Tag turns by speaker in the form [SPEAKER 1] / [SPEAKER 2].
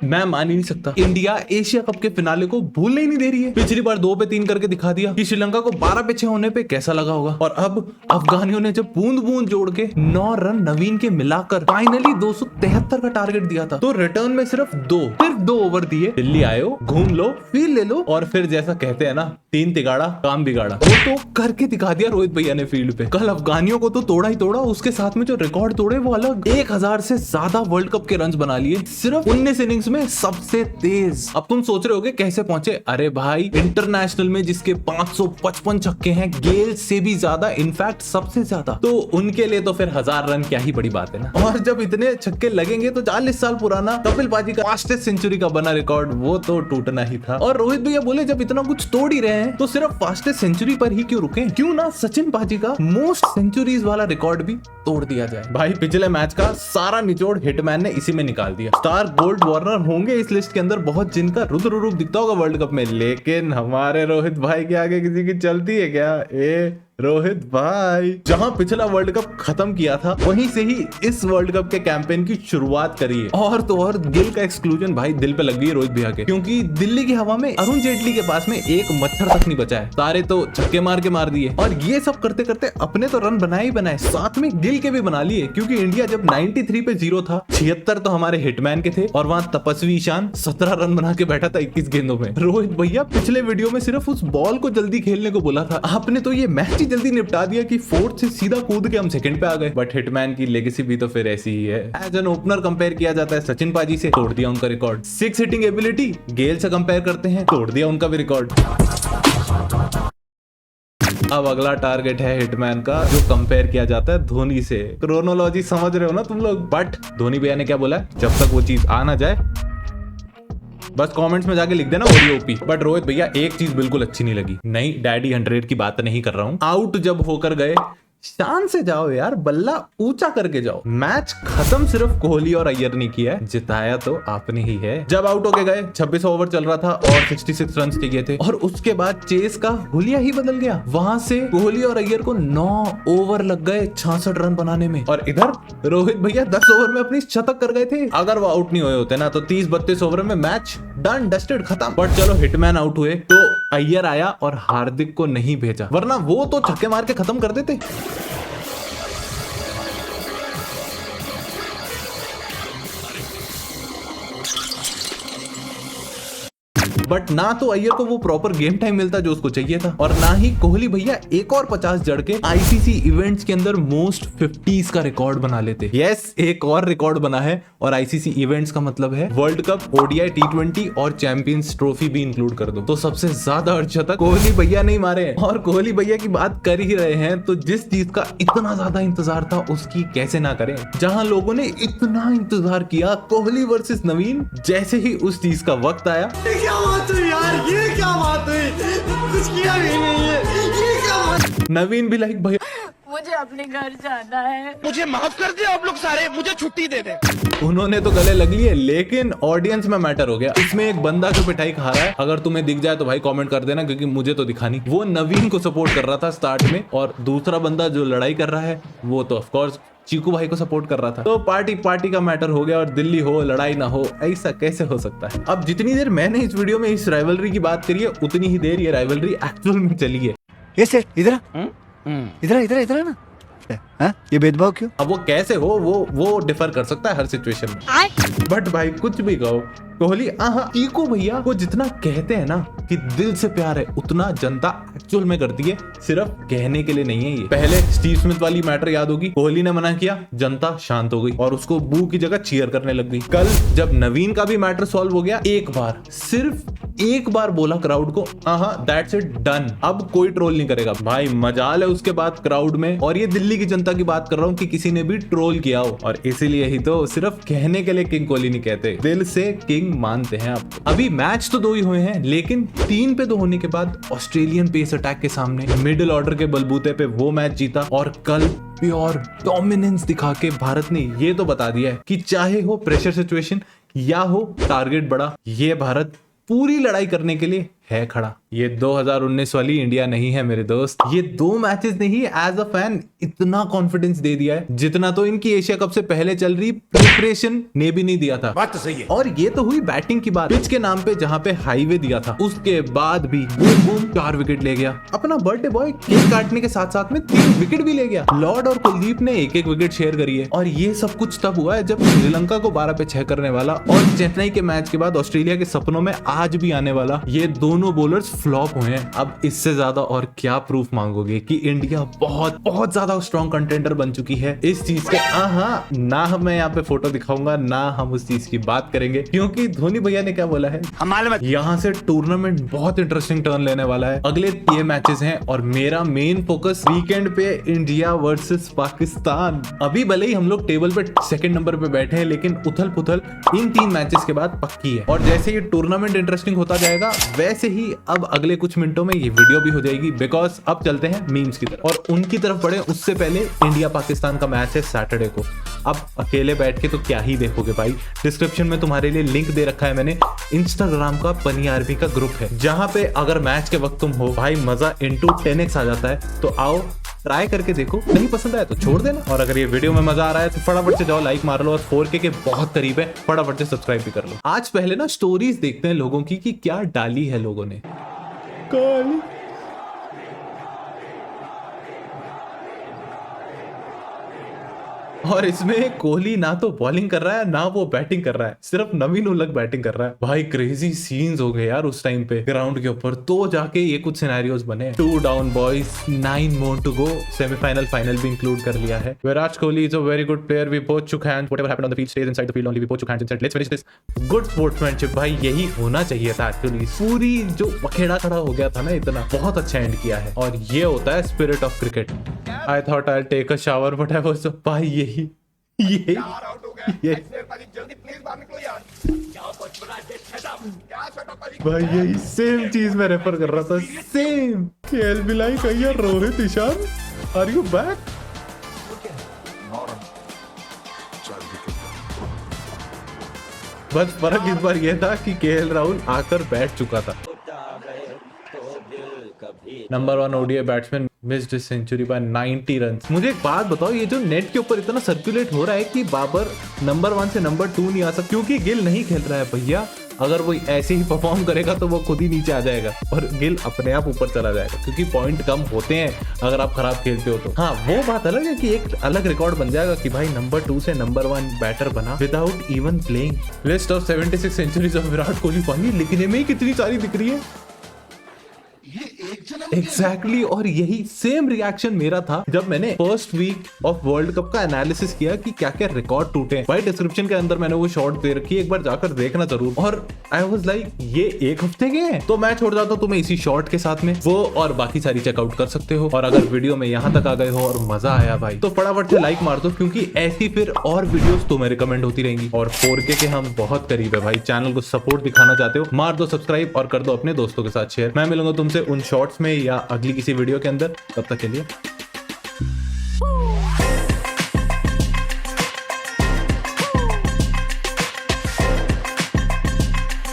[SPEAKER 1] मैं मान ही नहीं सकता, इंडिया एशिया कप के फिनाले को भूलने ही नहीं दे रही है। पिछली बार 2 पे 3 करके दिखा दिया कि श्रीलंका को 12 पे 6 होने पे कैसा लगा होगा। और अब अफगानियों ने जब बूंद बूंद जोड़ के 9 रन नवीन के मिलाकर फाइनली 273 का टारगेट दिया था, तो रिटर्न में सिर्फ 2 ओवर दिए। दिल्ली आयो, घूम लो, फील ले लो, और फिर जैसा कहते हैं ना, 3 तिगाड़ा काम बिगाड़ा, वो तो करके दिखा दिया रोहित भैया ने फील्ड पे। कल अफगानियों को तो तोड़ा ही तोड़ा, उसके साथ में जो रिकॉर्ड तोड़े वो अलग। 1000 से ज्यादा वर्ल्ड कप के रन बना लिए सिर्फ 19 इनिंग्स में, सबसे तेज। अब तुम सोच रहे होगे कैसे पहुंचे? अरे भाई, इंटरनेशनल में जिसके 555 छक्के हैं, गेल से भी ज्यादा, इनफैक्ट सबसे ज्यादा, तो उनके लिए तो फिर 1000 रन क्या ही बड़ी बात है ना। और जब इतने छक्के लगेंगे तो 40 साल पुराना कपिल पाजी का फास्टेस्ट सेंचुरी का बना रिकॉर्ड वो तो टूटना ही था। और रोहित भैया बोले जब इतना कुछ तोड़ ही रहे हैं तो सिर्फ फास्टेस्ट सेंचुरी पर ही क्यों रुके? क्यों ना सचिन पाजी का मोस्ट सेंचुरीज वाला रिकॉर्ड भी तोड़ दिया जाए। भाई पिछले मैच का सारा निचोड़ हिटमैन ने इसी में निकाल दिया। स्टार गोल्ड वार्नर होंगे इस लिस्ट के अंदर बहुत, जिनका रुद्र रूप दिखता होगा वर्ल्ड कप में, लेकिन हमारे रोहित भाई के आगे किसी की चलती है क्या? रोहित भाई, जहां पिछला वर्ल्ड कप खत्म किया था वहीं से ही इस वर्ल्ड कप के कैंपेन की शुरुआत करी है। और तो और गिल का एक्सक्लूजन भाई दिल पे लग गई है रोहित भैया के, क्योंकि दिल्ली की हवा में अरुण जेटली के पास में एक मच्छर तक नहीं बचा है, सारे तो छक्के मार के मार दिए। और ये सब करते करते अपने तो रन बनाए ही बनाए, साथ में गिल के भी बना लिए, क्योंकि इंडिया जब 93 पे 0 था, 76 तो हमारे हिटमैन के थे, और वहां तपस्वी ईशान 17 रन बना के बैठा था 21 गेंदों में। रोहित भैया पिछले वीडियो में सिर्फ उस बॉल को जल्दी खेलने को बोला था, आपने तो ये मैच जल्दी निपटा दिया कि 4th से सीधा कूद के हम सेकंड पे आ गए। बट हिटमैन की लेगेसी भी तो फिर ऐसी ही है। एज एन ओपनर कंपेयर किया जाता है सचिन पाजी से, तोड़ दिया उनका रिकॉर्ड। 6 हिटिंग एबिलिटी गेल से कंपेयर करते हैं, तोड़ दिया उनका भी रिकॉर्ड। अब अगला टारगेट है हिटमैन का, जो कंपेयर किया जाता है धोनी से। क्रोनोलॉजी समझ रहे हो ना तुम लोग? बट धोनी भैया ने क्या बोला, जब तक वो चीज आ ना जाए बस कमेंट्स में जाके लिख देना ओपी। बट रोहित भैया एक चीज बिल्कुल अच्छी नहीं लगी, नहीं डैडी 100 की बात नहीं कर रहा हूं, आउट जब होकर गए शान से जाओ यार, बल्ला ऊंचा करके जाओ। मैच खत्म सिर्फ कोहली और अय्यर ने किया है, जिताया तो आपने ही है। जब आउट होके गए 26 ओवर चल रहा था और 66 रन चाहिए थे, और उसके बाद चेस का हुलिया ही बदल गया। वहां से कोहली और अय्यर को 9 ओवर लग गए 66 रन बनाने में, और इधर रोहित भैया 10 ओवर में अपनी शतक कर गए थे। अगर वो आउट नहीं हुए होते ना तो 30-32 ओवर में मैच डन डस्टेड खत्म। बट चलो हिटमैन आउट हुए तो अय्यर आया और हार्दिक को नहीं भेजा, वरना वो तो छक्के मार के खत्म कर देते। बट ना तो अय्यर को वो प्रॉपर गेम टाइम मिलता जो उसको चाहिए था, और ना ही कोहली भैया एक और 50 जड़ के आईसीसी इवेंट्स के अंदर मोस्ट 50s का रिकॉर्ड बना लेते। यस, एक और रिकॉर्ड बना है, और आईसीसी इवेंट्स का मतलब है वर्ल्ड कप, ओडीआई, T20 और चैंपियंस ट्रॉफी भी इंक्लूड कर दो, तो सबसे ज्यादा अर्धशतक कोहली भैया नहीं मारे हैं। और कोहली भैया की बात कर ही रहे हैं तो जिस चीज का इतना ज्यादा इंतजार था उसकी कैसे ना करें। जहां लोगों ने इतना इंतजार किया कोहली वर्सेस नवीन, जैसे ही उस चीज का वक्त आया,
[SPEAKER 2] तो यार ये क्या बात है, कुछ किया भी नहीं है, ये क्या बात।
[SPEAKER 1] नवीन भी लाइक भैया
[SPEAKER 3] मुझे अपने घर जाना है,
[SPEAKER 2] मुझे माफ कर दे आप लोग सारे, मुझे छुट्टी दे दे।
[SPEAKER 1] उन्होंने तो गले लग लिए, लेकिन ऑडियंस में मैटर हो गया। इसमें एक बंदा जो पिटाई खा रहा है, अगर तुम्हें दिख जाए तो भाई कमेंट कर देना, क्योंकि मुझे तो दिखा नहीं। वो नवीन को सपोर्ट कर रहा था स्टार्ट में, और दूसरा बंदा जो लड़ाई कर रहा है वो तो ऑफकोर्स चीकू भाई को सपोर्ट कर रहा था। तो पार्टी का मैटर हो गया, और दिल्ली हो लड़ाई ना हो, ऐसा कैसे हो सकता है? अब जितनी देर मैंने इस वीडियो में इस राइवलरी की बात करी है, उतनी ही देर ये राइवलरी एक्चुअल में चली है।
[SPEAKER 4] ये सेठ इधर इधर ना, हाँ? ये भेदभाव क्यों?
[SPEAKER 1] अब वो कैसे हो वो डिफर कर सकता है हर सिचुएशन में। बट भाई कुछ भी कहो, कोहली चीकू भैया को जितना कहते हैं ना कि दिल से प्यार है, उतना जनता एक्चुअल में करती है, सिर्फ कहने के लिए नहीं है ये। पहले स्टीव स्मिथ वाली मैटर याद होगी, कोहली ने मना किया, जनता शांत हो गई और उसको बू की जगह चीयर करने लग गई। कल जब नवीन का भी मैटर सॉल्व हो गया, एक बार, सिर्फ एक बार बोला क्राउड को, दैट्स इट, डन, अब कोई ट्रोल नहीं करेगा। भाई मजाल है उसके बाद क्राउड में, और ये दिल्ली की जनता की बात कर रहा हूँ कि किसी ने भी ट्रोल किया हो, और इसीलिए ही तो सिर्फ कहने के लिए किंग कोहली नहीं कहते, दिल से किंग मानते हैं आप। अभी मैच तो 2 ही हुए हैं, लेकिन 3 पे 2 होने के बाद ऑस्ट्रेलियन पेस अटैक के सामने मिडिल ऑर्डर के बलबूते पे वो मैच जीता, और कल प्योर डोमिनेंस दिखा के भारत ने ये तो बता दिया है कि चाहे हो प्रेशर सिचुएशन या हो टारगेट बड़ा, ये भारत पूरी लड़ाई करने के लिए है खड़ा। ये 2019 वाली इंडिया नहीं है मेरे दोस्त। ये 2 मैचेस ने ही एज अ फैन इतना कॉन्फिडेंस दे दिया है जितना तो इनकी एशिया कप से पहले चल रही प्रिपरेशन ने भी नहीं दिया था।
[SPEAKER 2] बात तो सही है।
[SPEAKER 1] और ये तो हुई बैटिंग की बात। पिच के नाम पे जहां पे हाईवे दिया था उसके बाद भी बूम बूम 4 विकेट ले गया। अपना बर्थडे बॉय केक काटने के साथ साथ में 3 विकेट भी ले गया। लॉर्ड और कुलदीप ने एक विकेट शेयर करी है। और ये सब कुछ तब हुआ है जब श्रीलंका को 12 पे 6 करने वाला और चेन्नई के मैच के बाद ऑस्ट्रेलिया के सपनों में आज भी आने वाला ये दोनों बॉलर्स फ्लॉप हुए हैं। अब इससे ज्यादा और क्या प्रूफ मांगोगे कि इंडिया बहुत बहुत ज्यादा स्ट्रॉन्ग कंटेंडर बन चुकी है इस चीज के। हाँ, ना मैं यहाँ पे फोटो दिखाऊंगा ना हम उस चीज की बात करेंगे, क्योंकि धोनी भैया ने क्या बोला है, यहाँ से टूर्नामेंट बहुत इंटरेस्टिंग टर्न लेने वाला है। अगले ये मैचेस हैं और मेरा मेन फोकस वीकेंड पे इंडिया वर्सेस पाकिस्तान। अभी भले ही हम लोग टेबल पे 2nd नंबर पे बैठे हैं, लेकिन उथल पुथल इन 3 मैचेस के बाद पक्की है। और जैसे ये टूर्नामेंट इंटरेस्टिंग होता जाएगा वैसे ही अब अगले कुछ मिनटों में ये वीडियो भी हो जाएगी, बिकॉज अब चलते हैं मीम्स की तरफ। और उनकी तरफ बढ़े उससे पहले इंडिया पाकिस्तान का मैच है सैटरडे को। अब अकेले बैठ के तो क्या ही देखोगे भाई। डिस्क्रिप्शन में तुम्हारे लिए लिंक दे रखा है मैंने, इंस्टाग्राम का पनी आर्मी का ग्रुप है, जहां पे अगर मैच के वक्त तुम हो भाई मजा इंटू 10x आ जाता है। तो आओ ट्राई करके देखो, नहीं पसंद आया तो छोड़ देना। और अगर ये वीडियो में मजा आ रहा है तो फटाफट से जाओ लाइक मार लो, और 4K के बहुत करीब है, फटाफट से सब्सक्राइब भी कर लो। आज पहले ना स्टोरीज देखते हैं लोगों की कि क्या डाली है लोगों ने। और इसमें कोहली ना तो बॉलिंग कर रहा है ना वो बैटिंग कर रहा है, सिर्फ नवीन उलक बैटिंग कर रहा है। भाई क्रेजी सीन्स हो गए यार उस टाइम पे ग्राउंड के ऊपर, तो जाके ये कुछ सिनेरियोज बने। 2 down boys, 9 more to go, semifinal final भी इंक्लूड कर लिया है। Virat Kohli is a very good player, we both shook hands, whatever happened on the field stays inside the field only, we both shook hands and said let's finish this. Good sportsmanship भाई, यही होना चाहिए था actually. पूरी जो पखेड़ा खड़ा हो गया था ना इतना, बहुत अच्छा एंड किया है। और ये होता है spirit of cricket. I thought I take a shower but I was भाई यही भाई यही सेम चीज मैं रेफर कर रहा था, सेम। केएल भी लाइक यार, Rohit Ishan are you back? बस फर्क इस बार यह था कि केएल राहुल आकर बैठ चुका था। Number 1 ODI batsman missed century by 90 run. मुझे एक बात बताओ, ये जो नेट के ऊपर इतना सर्कुलेट हो रहा है कि बाबर नंबर 1 से नंबर 2 नहीं आ सकता क्योंकि गिल नहीं खेल रहा है। भैया अगर वो ऐसे ही परफॉर्म करेगा तो वो खुद ही नीचे आ जाएगा और गिल अपने आप ऊपर चला जाएगा, क्योंकि पॉइंट कम होते हैं अगर आप खराब खेलते हो तो। हाँ, वो बात अलग है कि एक अलग रिकॉर्ड बन जाएगा कि भाई नंबर 2 से नंबर 1 बैटर बना without even playing. List of 76 centuries of Virat Kohli पानी लिखने में ही कितनी सारी दिख रही है। एग्जैक्टली और यही सेम रिएक्शन मेरा था जब मैंने first week of world cup का एनालिसिस किया कि क्या क्या रिकॉर्ड टूटे हैं। भाई डिस्क्रिप्शन के अंदर मैंने वो शॉर्ट दे रखी है, एक बार जाकर देखना जरूर। और आई वाज लाइक ये 1 हफ्ते के हैं, तो मैं छोड़ जाता हूं तुम्हें इसी शॉर्ट के साथ में, वो और बाकी सारी चेकआउट कर सकते हो। और अगर वीडियो में यहाँ तक आ गए हो और मजा आया भाई तो फटाफट से लाइक मार दो, क्योंकि ऐसी फिर और वीडियोस तुम्हें रिकमेंड होती रहेंगी। और 4K के हम बहुत करीब है भाई। चैनल को सपोर्ट दिखाना चाहते हो, मार दो सब्सक्राइब और कर दो अपने दोस्तों के साथ शेयर। मैं मिलूंगा तुमसे उन शॉर्ट्स में या अगली किसी वीडियो के अंदर, तब तक के लिए